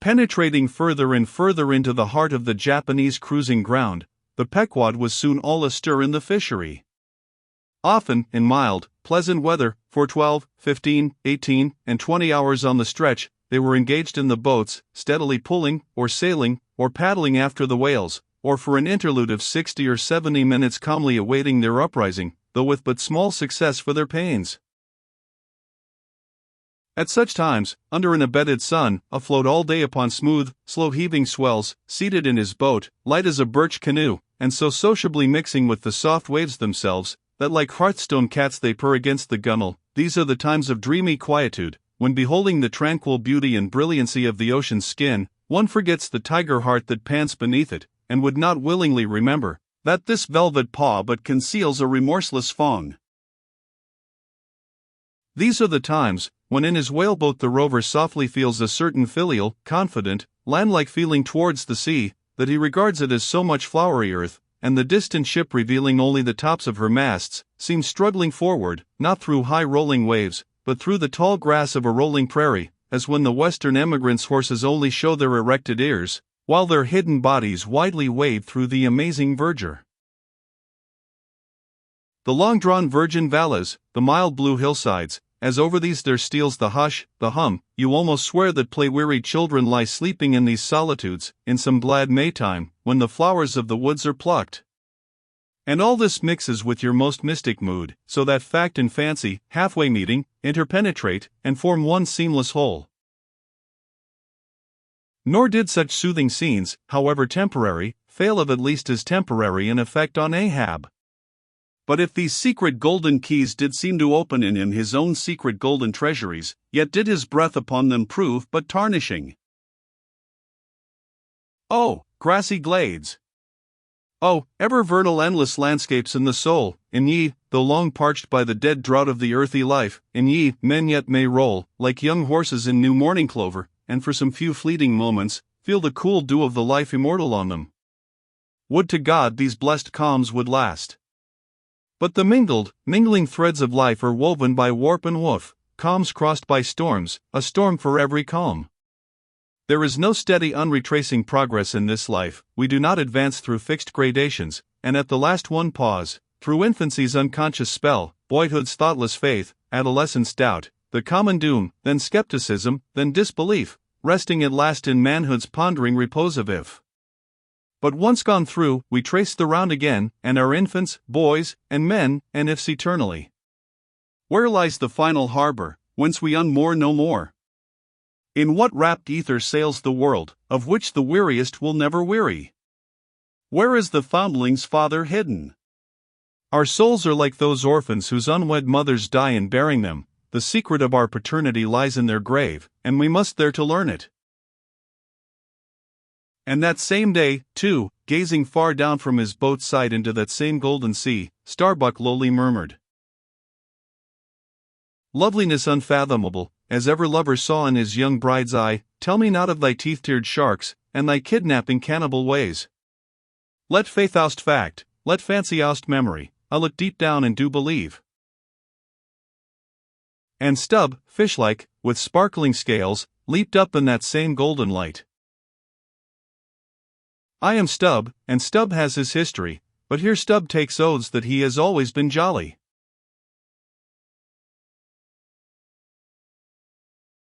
Penetrating further and further into the heart of the Japanese cruising ground, the Pequod was soon all astir in the fishery. Often, in mild, pleasant weather, for 12, 15, 18, and 20 hours on the stretch, they were engaged in the boats, steadily pulling, or sailing, or paddling after the whales, or for an interlude of 60 or 70 minutes calmly awaiting their uprising, though with but small success for their pains. At such times, under an abetted sun, afloat all day upon smooth, slow-heaving swells, seated in his boat, light as a birch canoe, and so sociably mixing with the soft waves themselves, that like hearthstone cats they purr against the gunwale, these are the times of dreamy quietude, when beholding the tranquil beauty and brilliancy of the ocean's skin, one forgets the tiger heart that pants beneath it, and would not willingly remember that this velvet paw but conceals a remorseless fawn. These are the times when in his whaleboat the rover softly feels a certain filial, confident, lamb-like feeling towards the sea, that he regards it as so much flowery earth, and the distant ship revealing only the tops of her masts, seems struggling forward, not through high rolling waves, but through the tall grass of a rolling prairie, as when the western emigrants' horses only show their erected ears, while their hidden bodies widely wave through the amazing verdure. The long-drawn virgin valleys, the mild blue hillsides, as over these there steals the hush, the hum, you almost swear that play-wearied children lie sleeping in these solitudes, in some glad Maytime, when the flowers of the woods are plucked. And all this mixes with your most mystic mood, so that fact and fancy, halfway meeting, interpenetrate, and form one seamless whole. Nor did such soothing scenes, however temporary, fail of at least as temporary an effect on Ahab. But if these secret golden keys did seem to open in him his own secret golden treasuries, yet did his breath upon them prove but tarnishing. Oh, grassy glades! Oh, ever vernal endless landscapes in the soul, in ye, though long parched by the dead drought of the earthy life, in ye, men yet may roll, like young horses in new morning clover, and for some few fleeting moments, feel the cool dew of the life immortal on them. Would to God these blessed calms would last! But the mingling threads of life are woven by warp and woof, calms crossed by storms, a storm for every calm. There is no steady unretracing progress in this life, we do not advance through fixed gradations, and at the last one pause, through infancy's unconscious spell, boyhood's thoughtless faith, adolescence doubt, the common doom, then skepticism, then disbelief, resting at last in manhood's pondering repose of if. But once gone through, we trace the round again, and are infants, boys, and men, and ifs eternally. Where lies the final harbor, whence we unmoor no more? In what rapt ether sails the world, of which the weariest will never weary? Where is the foundling's father hidden? Our souls are like those orphans whose unwed mothers die in bearing them. The secret of our paternity lies in their grave, and we must there to learn it. And that same day, too, gazing far down from his boat's side into that same golden sea, Starbuck lowly murmured, "Loveliness unfathomable, as ever lover saw in his young bride's eye, tell me not of thy teeth-tiered sharks, and thy kidnapping cannibal ways. Let faith oust fact, let fancy oust memory, I look deep down and do believe." And Stubb, fish-like, with sparkling scales, leaped up in that same golden light. I am Stubb, and Stubb has his history, but here Stubb takes oaths that he has always been jolly.